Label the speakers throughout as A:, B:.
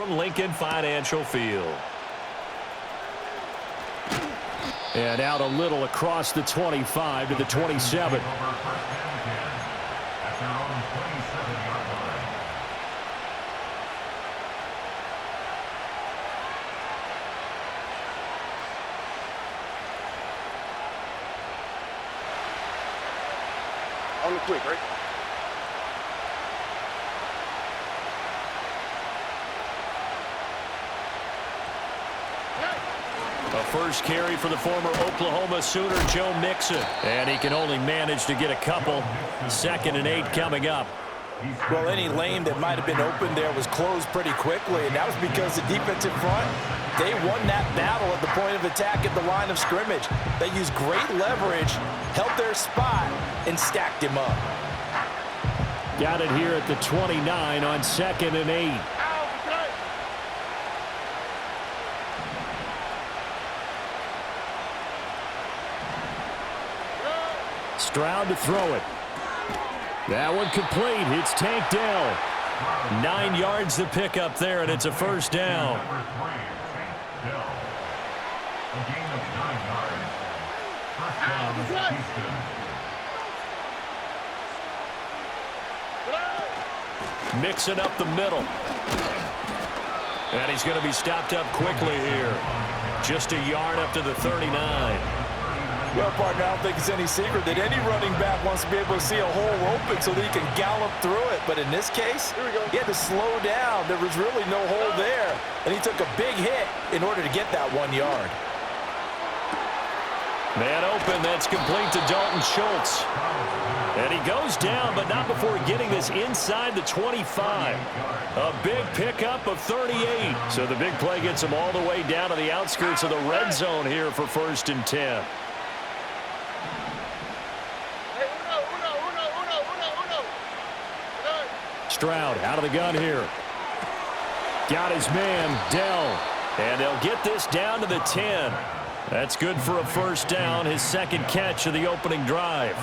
A: From Lincoln Financial Field.
B: And out a little across the 25 to the 27.
C: On the quick, right?
A: A first carry for the former Oklahoma Sooner, Joe Mixon. And he can only manage to get a couple. 2nd and 8 coming up.
D: Well, any lane that might have been open there was closed pretty quickly, and that was because the defensive front, they won that battle at the point of attack at the line of scrimmage. They used great leverage, held their spot, and stacked him up.
B: Got it here at the 29 on 2nd and 8. Stroud to throw it. That one complete. It's tanked down.
A: 9 yards to pick up there, and it's a first down. Mixing up the middle. And he's going to be stopped up quickly here. Just a yard up to the 39.
D: Well, partner, I don't think it's any secret that any running back wants to be able to see a hole open so that he can gallop through it. But in this case, he had to slow down. There was really no hole there. And he took a big hit in order to get that 1 yard.
A: Man open, that's complete to Dalton Schultz. And he goes down, but not before getting this inside the 25. A big pickup of 38. So the big play gets him all the way down to the outskirts of the red zone here for 1st and 10.
B: Stroud out of the gun here. Got his man, Dell.
A: And they'll get this down to the 10. That's good for a first down, his 2nd catch of the opening drive.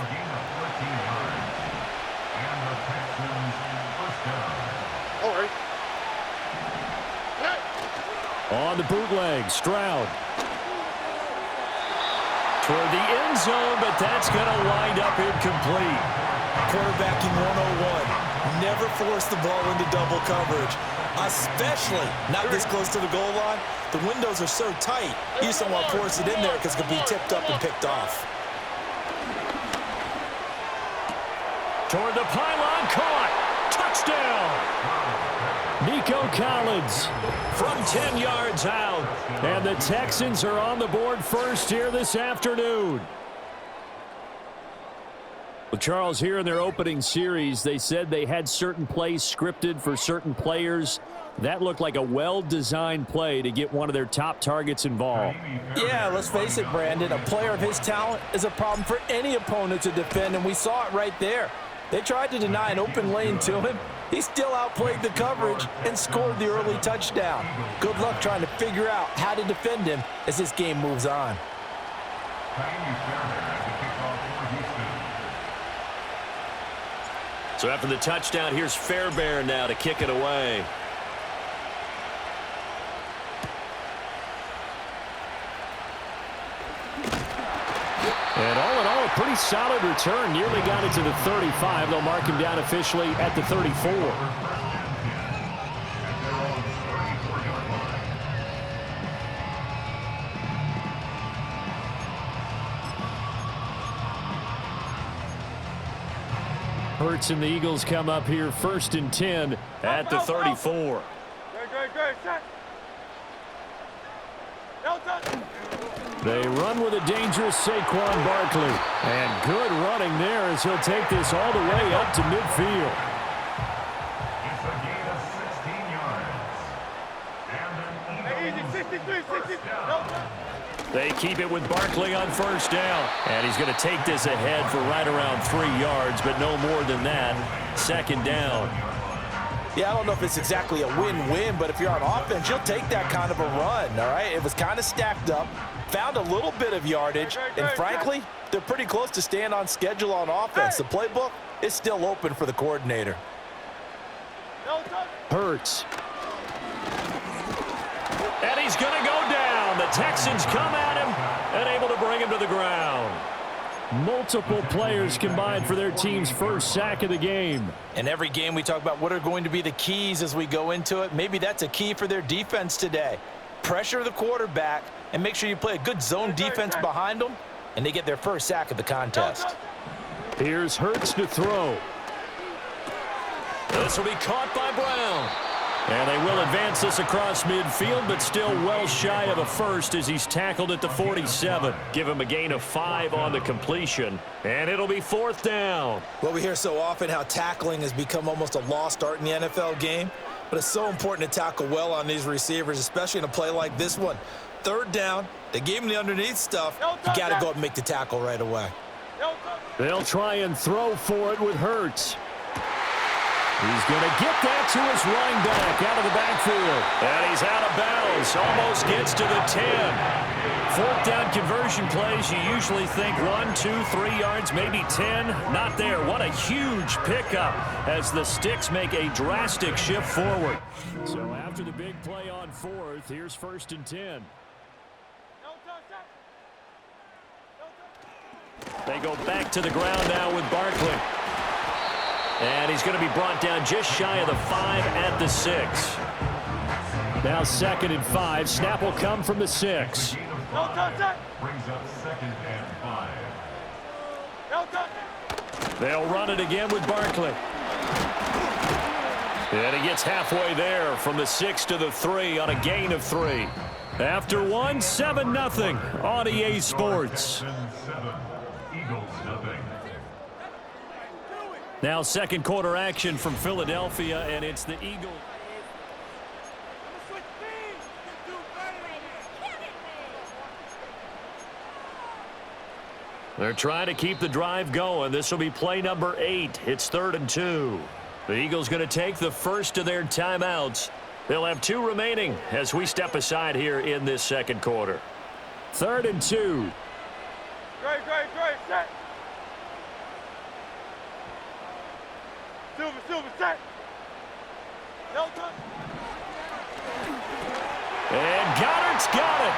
B: On the bootleg, Stroud.
A: Toward the end zone, but that's going to wind up incomplete.
D: Quarterbacking 101. Never force the ball into double coverage, especially not this close to the goal line. The windows are so tight, you just don't want to force it in there because it could be tipped up and picked off.
A: Toward the pylon, caught. Touchdown.
B: Nico Collins
A: From 10 yards out.
B: and the Texans are on the board first here this afternoon. Well, Charles, here in their opening series, they said they had certain plays scripted for certain players. That looked like a well-designed play to get one of their top targets involved.
D: Yeah, let's face it, Brandon. A player of his talent is a problem for any opponent to defend, and we saw it right there. They tried to deny an open lane to him. He still outplayed the coverage and scored the early touchdown. Good luck trying to figure out how to defend him as this game moves on.
A: So after the touchdown, here's Fairbairn now to kick it away.
B: And all in all, a pretty solid return. Nearly got it to the 35. They'll mark him down officially at the 34. Hurts and the Eagles come up here 1st and 10
A: at the 34.
B: They run with a dangerous Saquon Barkley. And good running there as he'll take this all the way up to midfield.
E: It's a gain of 16 yards.
A: They keep it with Barkley on first down. And he's going to take this ahead for right around 3 yards, but no more than that. 2nd down.
D: Yeah, I don't know if it's exactly a win-win, but if you're on offense, you'll take that kind of a run, all right? It was kind of stacked up, found a little bit of yardage, and frankly, they're pretty close to staying on schedule on offense. The playbook is still open for the coordinator.
B: Hurts.
A: And he's going to go down. The Texans come at him and able to bring him to the ground.
B: Multiple players combined for their team's first sack of the game.
D: In every game we talk about what are going to be the keys as we go into it. Maybe that's a key for their defense today. Pressure the quarterback and make sure you play a good zone defense behind them, and they get their first sack of the contest.
B: Here's Hurts to throw.
A: This will be caught by Brown.
B: And they will advance this across midfield, but still well shy of a first as he's tackled at the 47.
A: Give him a gain of 5 on the completion, and it'll be 4th down.
D: Well, we hear so often how tackling has become almost a lost art in the NFL game, but it's so important to tackle well on these receivers, especially in a play like this one. 3rd down, they gave him the underneath stuff. You got to go up and make the tackle right away.
B: They'll try and throw for it with Hurts. He's going to get that to his running back out of the backfield.
A: And he's out of bounds. Almost gets to the 10.
B: 4th down conversion plays, you usually think 1, 2, 3 yards, maybe 10. Not there. What a huge pickup as the Sticks make a drastic shift forward. So after the big play on 4th, here's 1st and 10. They go back to the ground now with Barkley. And he's going to be brought down just shy of the 5 at the 6. Now 2nd and 5. Snap will come from the 6.
E: Brings up 2nd and 5.
B: They'll run it again with Barkley. And he gets halfway there from the 6 to the 3 on a gain of 3. After 1, 7-0 on EA Sports.
E: 7-7. Eagles nothing.
B: Now second quarter action from Philadelphia, and it's the Eagles. They're trying to keep the drive going. This will be play number 8. It's 3rd and 2. The Eagles going to take the first of their timeouts. They'll have 2 remaining as we step aside here in this second quarter. 3rd and 2.
C: Great, set. Silver, set.
B: And Goddard's got it.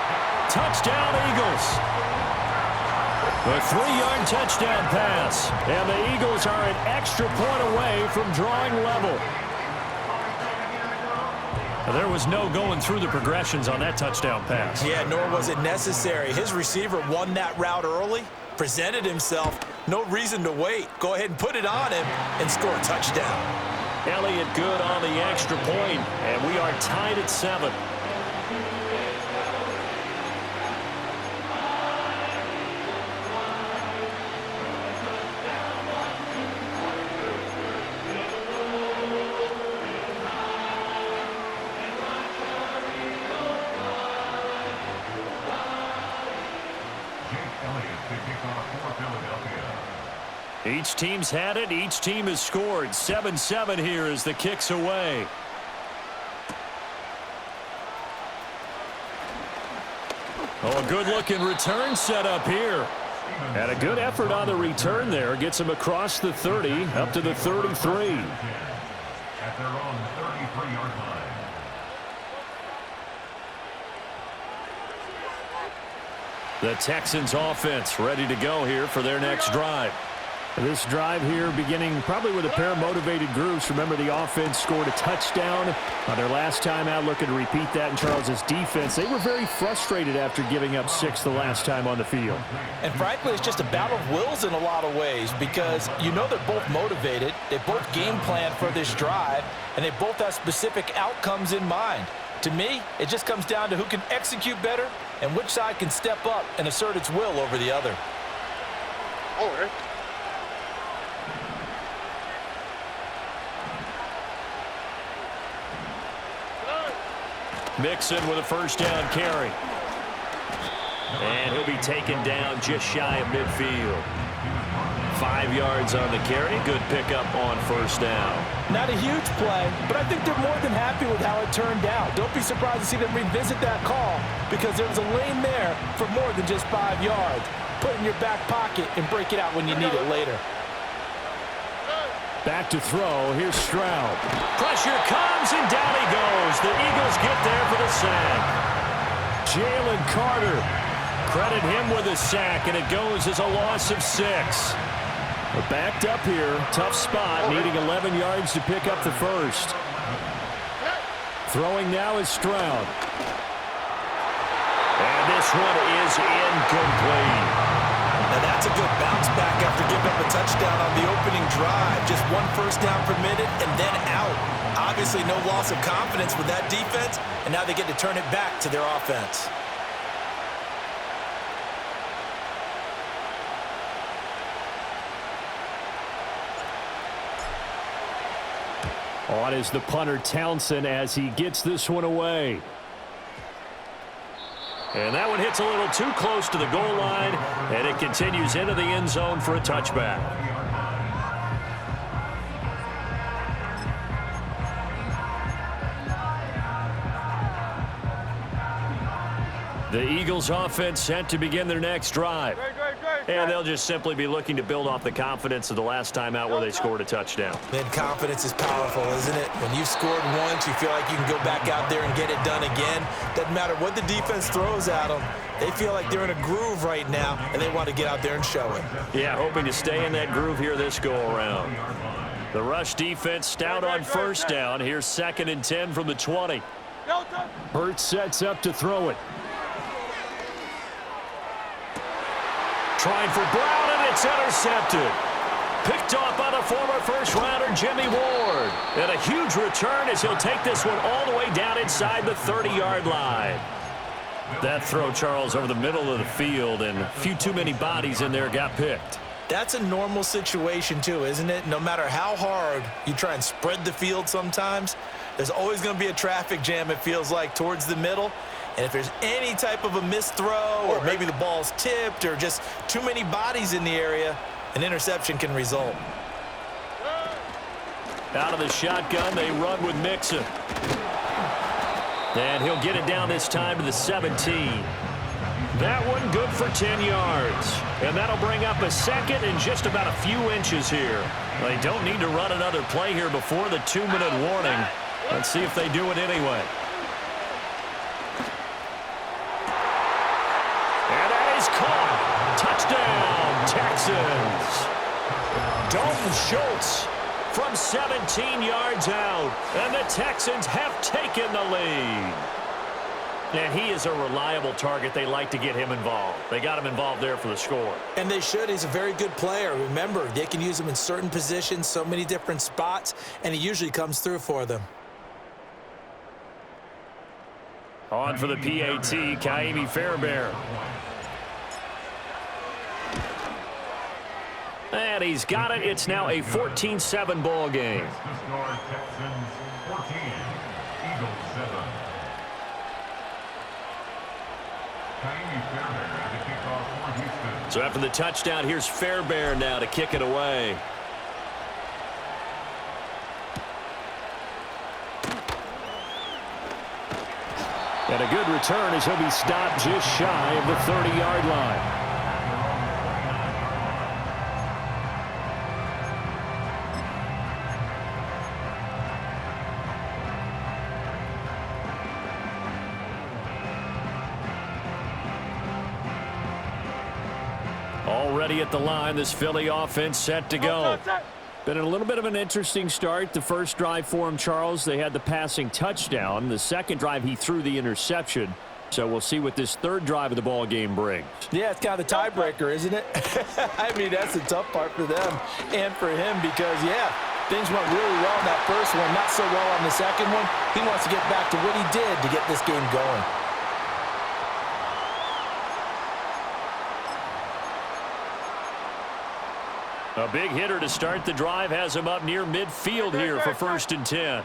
B: Touchdown, Eagles. A 3-yard touchdown pass. And the Eagles are an extra point away from drawing level. There was no going through the progressions on that touchdown pass.
D: Yeah, nor was it necessary. His receiver won that route early, presented himself. No reason to wait. Go ahead and put it on him and score a touchdown.
B: Elliott good on the extra point, and we are tied at 7. Each team's had it. Each team has scored. 7-7 here as the kick's away. Oh, a good-looking return set up here. And a good effort on the return there. Gets him across the 30, up to the 33.
E: At their own 33-yard line.
B: The Texans offense ready to go here for their next drive. This drive here beginning probably with a pair of motivated groups. Remember, the offense scored a touchdown on their last time out, looking to repeat that in Charles's defense. They were very frustrated after giving up 6 the last time on the field.
D: And frankly, it's just a battle of wills in a lot of ways because you know they're both motivated. They both game plan for this drive, and they both have specific outcomes in mind. To me, it just comes down to who can execute better and which side can step up and assert its will over the other.
C: Okay.
B: Mixon with a first down carry. And he'll be taken down just shy of midfield. 5 yards on the carry. Good pickup on first down.
D: Not a huge play, but I think they're more than happy with how it turned out. Don't be surprised to see them revisit that call because there was a lane there for more than just 5 yards. Put it in your back pocket and break it out when you need it later.
B: Back to throw. Here's Stroud. Pressure comes, and down he goes. The Eagles get there for the sack. Jalen Carter. Credit him with a sack, and it goes as a loss of 6. We're backed up here. Tough spot, needing 11 yards to pick up the first. Throwing now is Stroud. And this one is incomplete.
D: Now that's a good bounce back after giving up a touchdown on the opening drive. Just 1 first down permitted and then out. Obviously no loss of confidence with that defense, and now they get to turn it back to their offense.
B: On is the punter Townsend as he gets this one away.
A: And that one hits a little too close to the goal line, and it continues into the end zone for a touchback. The Eagles offense set to begin their next drive. And they'll just simply be looking to build off the confidence of the last time out where they scored a touchdown.
D: Man, confidence is powerful, isn't it? When you've scored once, you feel like you can go back out there and get it done again. Doesn't matter what the defense throws at them. They feel like they're in a groove right now, and they want to get out there and show it.
A: Yeah, hoping to stay in that groove here this go-around. The rush defense stout on first down. Here's 2nd and 10 from the 20.
B: Hurts sets up to throw it.
A: Trying for Brown, and it's intercepted. Picked off by the former first-rounder Jimmy Ward. And a huge return as he'll take this one all the way down inside the 30-yard line. That throw, Charles, over the middle of the field, and a few too many bodies in there got picked.
D: That's a normal situation, too, isn't it? No matter how hard you try and spread the field sometimes, there's always going to be a traffic jam, it feels like, towards the middle. And if there's any type of a missed throw or maybe the ball's tipped or just too many bodies in the area, an interception can result.
A: Out of the shotgun, they run with Mixon. And he'll get it down this time to the 17. That one good for 10 yards. And that'll bring up a 2nd and just about a few inches here. They don't need to run another play here before the 2-minute warning. Let's see if they do it anyway. And that is caught. Touchdown, Texans. Dalton Schultz from 17 yards out. And the Texans have taken the lead. And he is a reliable target. They like to get him involved. They got him involved there for the score.
D: And they should. He's a very good player. Remember, they can use him in certain positions, so many different spots, and he usually comes through for them.
A: On for the PAT, Kaimi Fairbairn. And he's got it. It's now a 14-7 ball game. So after the touchdown, here's Fairbairn now to kick it away.
B: And a good return as he'll be stopped just shy of the 30-yard line.
A: Already at the line, this Philly offense set to go.
B: Been a little bit of an interesting start. The first drive for him, Charles, they had the passing touchdown. The second drive, he threw the interception. So we'll see what this third drive of the ball game brings.
D: Yeah, it's kind of the tiebreaker, isn't it? I mean, that's the tough part for them and for him because, yeah, things went really well in that first one, not so well on the second one. He wants to get back to what he did to get this game going.
A: A big hitter to start the drive has him up near midfield here for 1st and 10.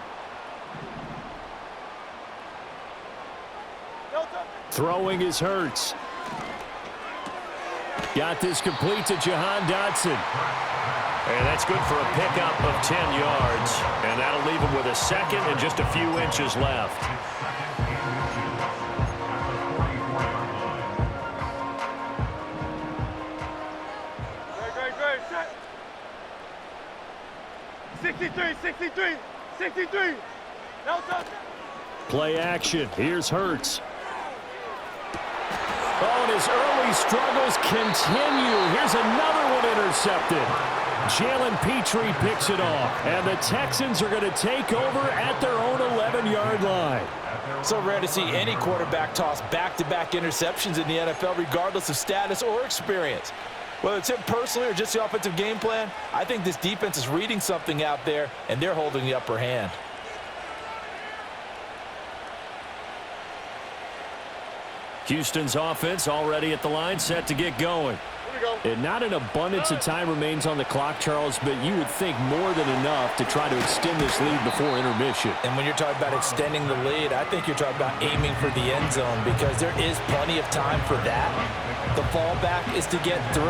B: Throwing is Hurts. Got this complete to Jahan Dotson.
A: And that's good for a pickup of 10 yards. And that'll leave him with a 2nd and just a few inches left.
C: Great, set. 63. Now touch.
B: Play action. Here's Hurts. Oh, and his early struggles continue. Here's another one intercepted. Jalen Petrie picks it off, and the Texans are going to take over at their own 11-yard line.
D: So rare to see any quarterback toss back-to-back interceptions in the NFL, regardless of status or experience. Whether it's him personally or just the offensive game plan, I think this defense is reading something out there, and they're holding the upper hand.
A: Houston's offense already at the line, set to get going.
B: And not an abundance of time remains on the clock, Charles, but you would think more than enough to try to extend this lead before intermission.
D: And when you're talking about extending the lead, I think you're talking about aiming for the end zone, because there is plenty of time for that. The fallback is to get 3.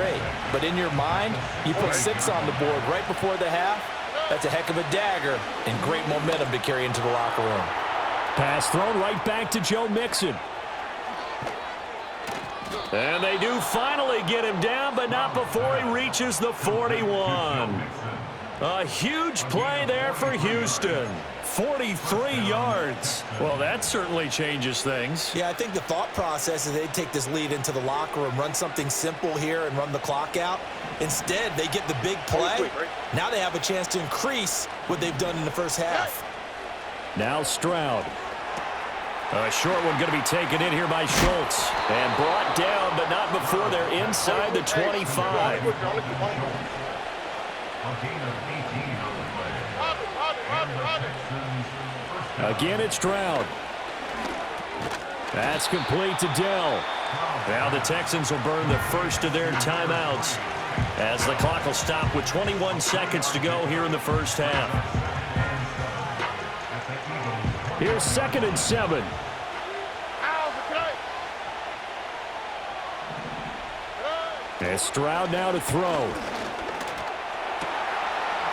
D: But in your mind, you put 6 on the board right before the half. That's a heck of a dagger and great momentum to carry into the locker room.
B: Pass thrown right back to Joe Mixon.
A: And they do finally get him down, but not before he reaches the 41. A huge play there for Houston. 43 yards. Well, that certainly changes things.
D: Yeah, I think the thought process is they'd take this lead into the locker room, run something simple here and run the clock out. Instead, they get the big play. Now they have a chance to increase what they've done in the first half.
B: Now Stroud.
A: A short one going to be taken in here by Schultz. And brought down, but not before they're inside the 25.
B: Again, it's Stroud.
A: That's complete to Dell. Now the Texans will burn the first of their timeouts as the clock will stop with 21 seconds to go here in the first half.
B: Here's 2nd and 7. And Stroud now to throw.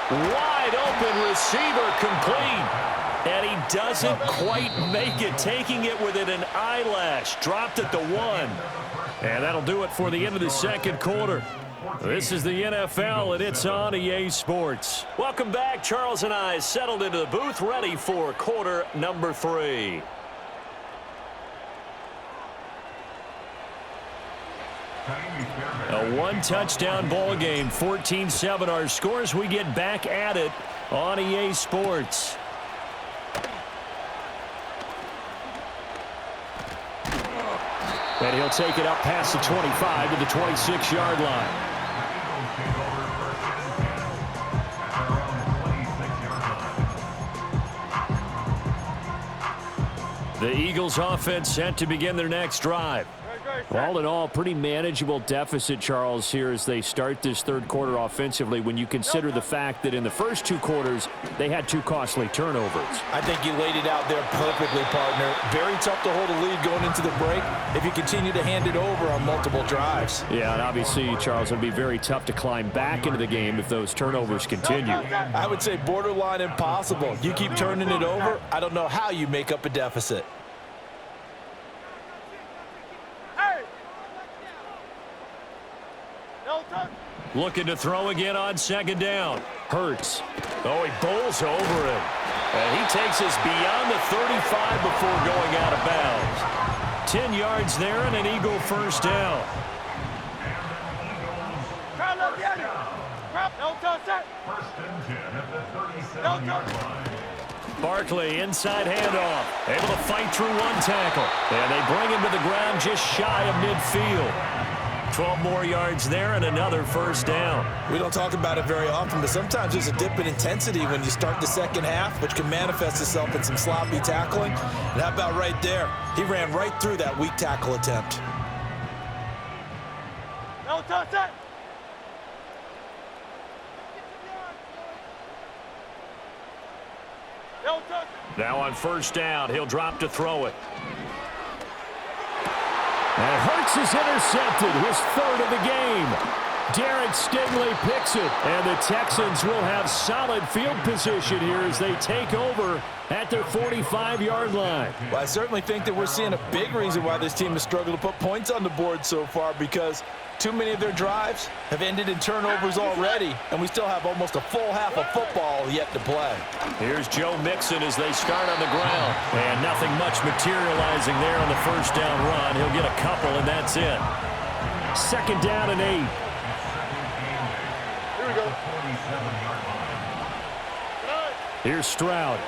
A: Wide open receiver complete. And he doesn't quite make it, taking it within an eyelash. Dropped at the 1. And that'll do it for the end of the second quarter. This is the NFL, and it's on EA Sports. Welcome back. Charles and I settled into the booth, ready for quarter number 3. A one-touchdown ball game, 14-7 our scores. We get back at it on EA Sports.
B: And he'll take it up past the 25 to the 26-yard line.
A: The Eagles offense set to begin their next drive.
B: All in all, pretty manageable deficit, Charles, here as they start this third quarter offensively when you consider the fact that in the first 2 quarters, they had 2 costly turnovers.
D: I think you laid it out there perfectly, partner. Very tough to hold a lead going into the break if you continue to hand it over on multiple drives.
B: Yeah, and obviously, Charles, it would be very tough to climb back into the game if those turnovers continue.
D: I would say borderline impossible. You keep turning it over, I don't know how you make up a deficit.
A: Looking to throw again on 2nd down.
B: Hurts.
A: Oh, he bowls over it. And he takes us beyond the 35 before going out of bounds. 10 yards there and an Eagle first down. Barkley, inside handoff. Able to fight through 1 tackle. And they bring him to the ground just shy of midfield. 12 more yards there and another first down.
D: We don't talk about it very often, but sometimes there's a dip in intensity when you start the second half, which can manifest itself in some sloppy tackling. And how about right there? He ran right through that weak tackle attempt.
C: No touch it. No touch.
A: Now on first down, he'll drop to throw it.
B: And Hurts is intercepted, his 3rd of the game. Derek Stingley picks it, and the Texans will have solid field position here as they take over at their 45-yard line.
D: Well, I certainly think that we're seeing a big reason why this team has struggled to put points on the board so far, because too many of their drives have ended in turnovers already, and we still have almost a full half of football yet to play.
A: Here's Joe Mixon as they start on the ground. And nothing much materializing there on the first down run. He'll get a couple, and that's it.
B: 2nd down and 8.
C: Here we go.
B: Here's Stroud.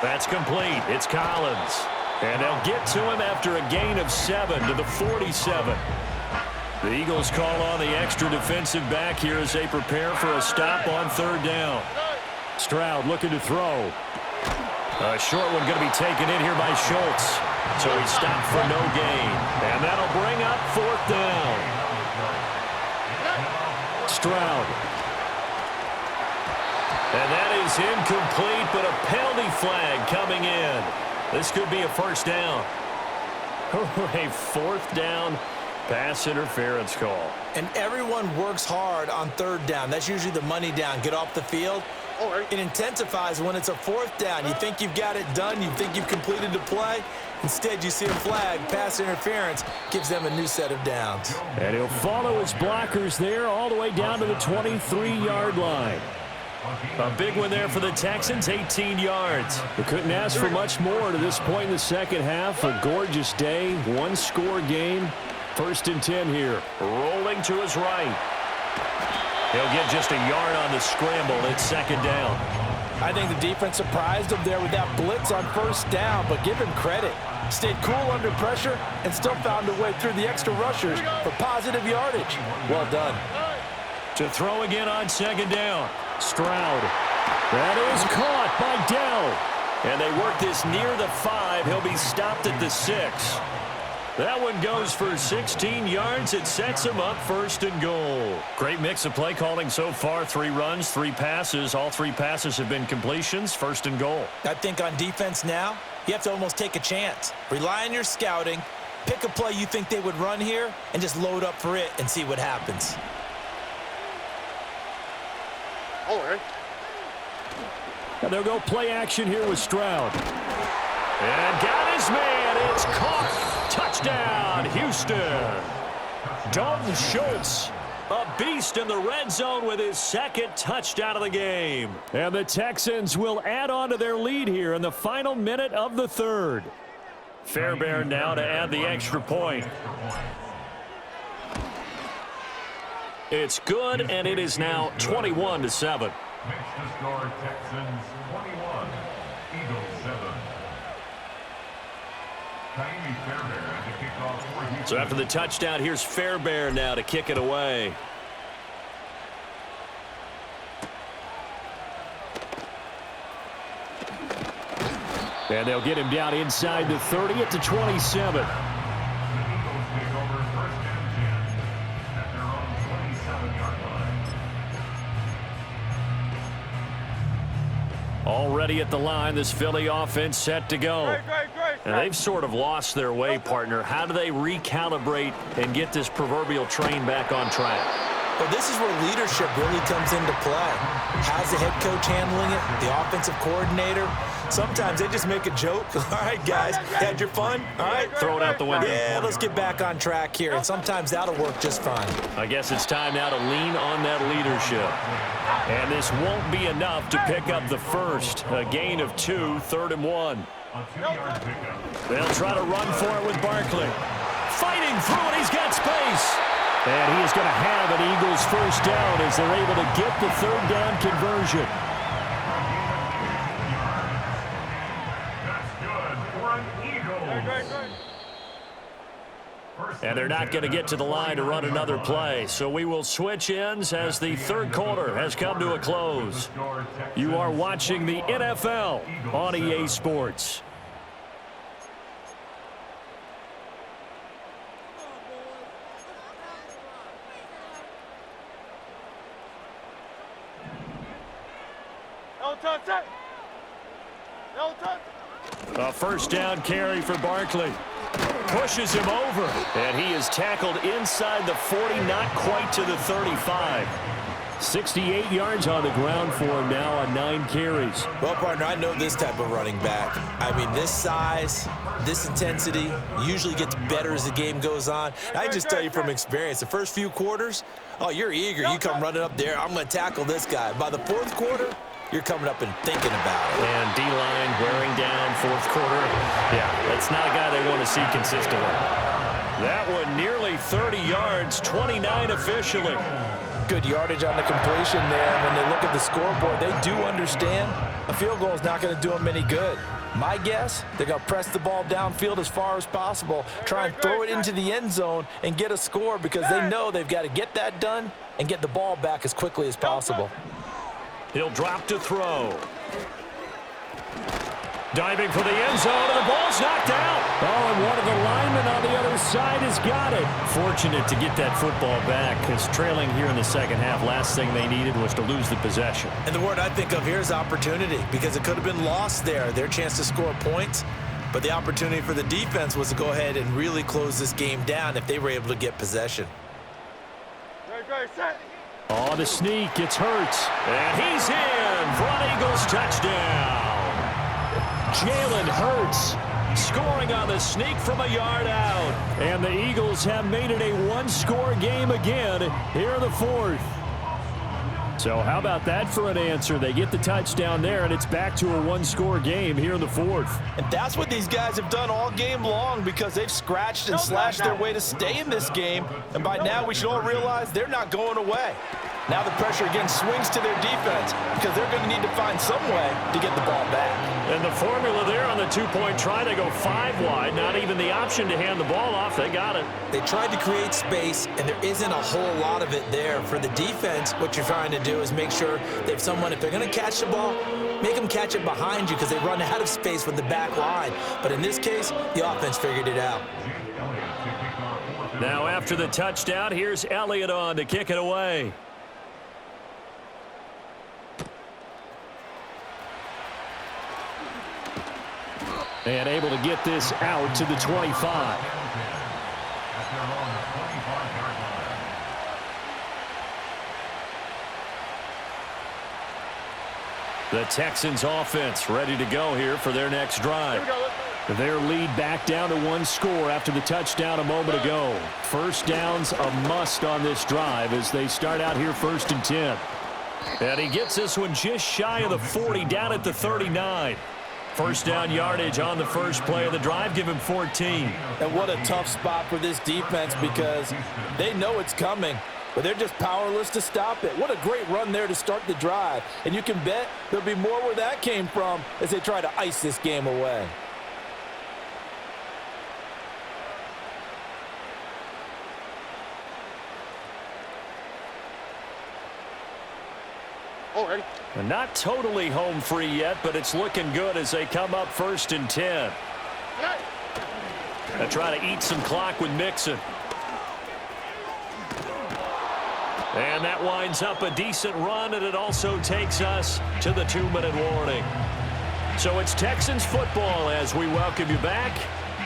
A: That's complete. It's Collins. And they'll get to him after a gain of 7 to the 47. The Eagles call on the extra defensive back here as they prepare for a stop on 3rd down.
B: Stroud looking to throw.
A: A short one going to be taken in here by Schultz. So he stopped for no gain. And that'll bring up 4th down.
B: Stroud.
A: And that is incomplete, but a penalty flag coming in. This could be a 1st down. A 4th down pass interference call.
D: And everyone works hard on 3rd down. That's usually the money down. Get off the field. It intensifies when it's a 4th down. You think you've got it done. You think you've completed the play. Instead, you see a flag. Pass interference gives them a new set of downs.
B: And he'll follow his blockers there all the way down to the 23-yard line.
A: A big one there for the Texans, 18 yards.
B: They couldn't ask for much more to this point in the second half. A gorgeous day, one-score game. 1st and 10 here.
A: Rolling to his right. He'll get just a yard on the scramble. It's 2nd down.
D: I think the defense surprised him there with that blitz on 1st down, but give him credit. Stayed cool under pressure and still found a way through the extra rushers for positive yardage. Well done.
A: To throw again on 2nd down.
B: Stroud. That is caught by Dell.
A: And they work this near the 5. He'll be stopped at the 6. That one goes for 16 yards. It sets him up 1st and goal. Great mix of play calling so far. 3 runs, 3 passes. All 3 passes have been completions. 1st and goal.
D: I think on defense now, you have to almost take a chance. Rely on your scouting. Pick a play you think they would run here and just load up for it and see what happens.
B: And they'll go play action here with Stroud.
A: And got his man. It's caught. Touchdown, Houston. Dalton Schultz, a beast in the red zone with his 2nd touchdown of the game.
B: And the Texans will add on to their lead here in the final minute of the 3rd.
A: Fairbairn now to add the extra point. It's good, and it is now 21-7.
E: Makes the score Texans 21, Eagles 7.
A: So after the touchdown, here's Fairbairn now to kick it away.
B: And they'll get him down inside the 30 at the 27.
A: Already at the line, this Philly offense set to go. And they've sort of lost their way, partner. How do they recalibrate and get this proverbial train back on track?
D: Well, this is where leadership really comes into play. How's the head coach handling it? The offensive coordinator? Sometimes they just make a joke. All right, guys, had your fun? All right.
A: Throw it out the window.
D: Yeah, let's get back on track here. And sometimes that'll work just fine.
A: I guess it's time now to lean on that leadership. And this won't be enough to pick up the first. A gain of 2, 3rd and 1. They'll try to run for it with Barkley. Fighting through it, he's got space.
B: And he is going to have an Eagles 1st down as they're able to get the 3rd down conversion.
E: That's good for an Eagles.
A: And they're not going to get to the line to run another play. So we will switch ends as the 3rd quarter has come to a close. You are watching the NFL on EA Sports. A 1st down carry for Barkley. Pushes him over. And he is tackled inside the 40, not quite to the 35.
B: 68 yards on the ground for him now on 9 carries.
D: Well, partner, I know this type of running back. I mean, this size, this intensity usually gets better as the game goes on. I just tell you from experience, the first few quarters, oh, you're eager. You come running up there, I'm going to tackle this guy. By the fourth quarter, you're coming up and thinking about it.
A: And D-line wearing down fourth quarter. Yeah, that's not a guy they want to see consistently. That one nearly 30 yards, 29 officially.
D: Good yardage on the completion there. When they look at the scoreboard, they do understand a field goal is not going to do them any good. My guess, they're going to press the ball downfield as far as possible, try and throw it into the end zone and get a score because they know they've got to get that done and get the ball back as quickly as possible.
A: He'll drop to throw. Diving for the end zone, and the ball's knocked out.
B: Oh, and one of the linemen on the other side has got it.
A: Fortunate to get that football back, because trailing here in the second half, last thing they needed was to lose the possession.
D: And the word I think of here is opportunity, because it could have been lost there, their chance to score points. But the opportunity for the defense was to go ahead and really close this game down if they were able to get possession.
C: Great, set.
B: Oh, the sneak. It's Hurts.
A: And he's in for an Eagles touchdown. Jalen Hurts scoring on the sneak from a yard out.
B: And the Eagles have made it a one-score game again here in the fourth. So how about that for an answer? They get the touchdown there, and it's back to a one-score game here in the fourth.
D: And that's what these guys have done all game long because they've scratched and slashed their way to stay in this game. And by now, we should all realize they're not going away. Now the pressure again swings to their defense because they're going to need to find some way to get the ball back.
A: And the formula there on the two-point try, they go 5 wide. Not even the option to hand the ball off. They got it.
D: They tried to create space, and there isn't a whole lot of it there. For the defense, what you're trying to do is make sure they have someone, if they're going to catch the ball, make them catch it behind you because they run out of space with the back line. But in this case, the offense figured it out.
A: Now after the touchdown, here's Elliott on to kick it away.
B: And able to get this out to the 25.
A: The Texans offense ready to go here for their next drive.
B: Their lead back down to 1 score after the touchdown a moment ago. First down's a must on this drive as they start out here 1st and 10.
A: And he gets this one just shy of the 40, down at the 39. First down yardage on the first play of the drive, give him 14.
D: And what a tough spot for this defense because they know it's coming, but they're just powerless to stop it. What a great run there to start the drive. And you can bet there'll be more where that came from as they try to ice this game away.
C: Already.
A: And not totally home free yet, but it's looking good as they come up 1st and 10. They try to eat some clock with Mixon. And that winds up a decent run, and it also takes us to the 2-minute warning. So it's Texans football as we welcome you back.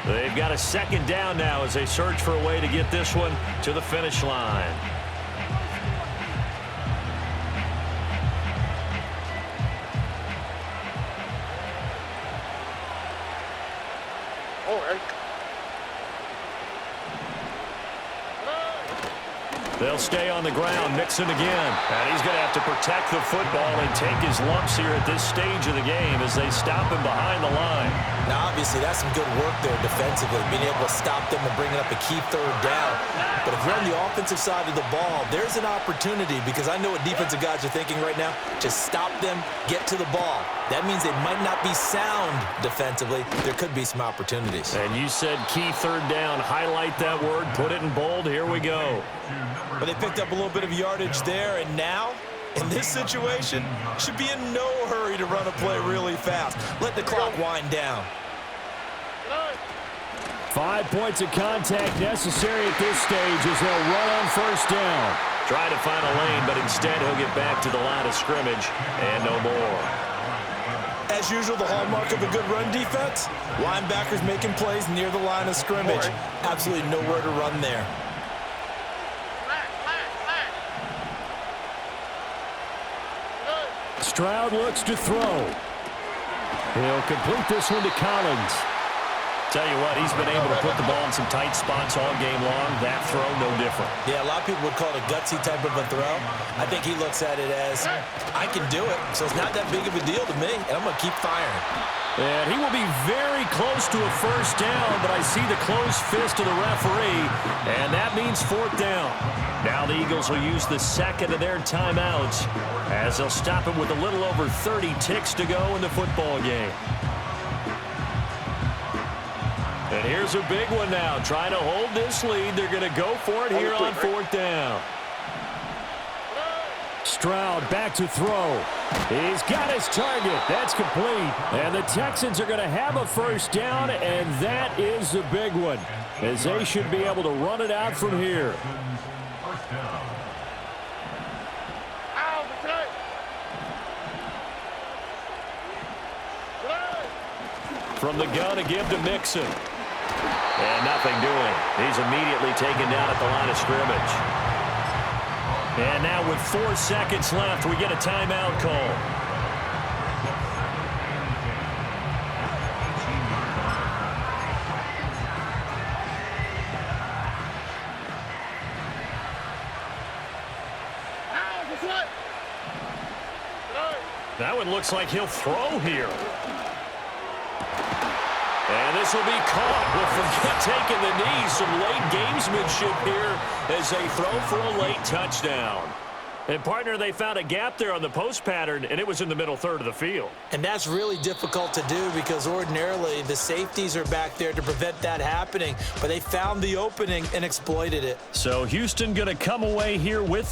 A: They've got a 2nd down now as they search for a way to get this one to the finish line. They'll stay on the ground. Mixon again. And he's going to have to protect the football and take his lumps here at this stage of the game as they stop him behind the line.
D: Now, obviously, that's some good work there defensively, being able to stop them and bringing up a key 3rd down. But if you're on the offensive side of the ball, there's an opportunity because I know what defensive guys are thinking right now. Just stop them, get to the ball. That means they might not be sound defensively. There could be some opportunities.
A: And you said key 3rd down. Highlight that word. Put it in bold. Here we go.
D: But they picked up a little bit of yardage there, and now, in this situation, should be in no hurry to run a play really fast. Let the clock wind down.
B: 5 points of contact necessary at this stage as they'll run on 1st down.
A: Try to find a lane, but instead he'll get back to the line of scrimmage and no more.
D: as usual, the hallmark of a good run defense, linebackers making plays near the line of scrimmage. Absolutely nowhere to run there.
B: Stroud looks to throw. He'll complete this one to Collins.
A: Tell you what, he's been able to put the ball in some tight spots all game long. That throw, no different.
D: Yeah, a lot of people would call it a gutsy type of a throw. I think he looks at it as, I can do it, so it's not that big of a deal to me, and I'm going to keep firing.
B: And he will be very close to a first down, but I see the closed fist of the referee, and that means fourth down. Now the Eagles will use the second of their timeouts as they'll stop it with a little over 30 ticks to go in the football game. And here's a big one now. Trying to hold this lead. They're going to go for it here on fourth down. Stroud back to throw. He's got his target. That's complete. And the Texans are going to have a first down, and that is the big one, as they should be able to run it out from here.
A: From the gun, a give to Mixon. And nothing doing. He's immediately taken down at the line of scrimmage. And now with 4 seconds left, we get a timeout call. That one looks like he'll throw here. And this will be caught. We'll forget taking the knee. Some late gamesmanship here as they throw for a late touchdown. And, partner, they found a gap there on the post pattern, and it was in the middle third of the field.
D: And that's really difficult to do because ordinarily the safeties are back there to prevent that happening. But they found the opening and exploited it.
A: So Houston going to come away here with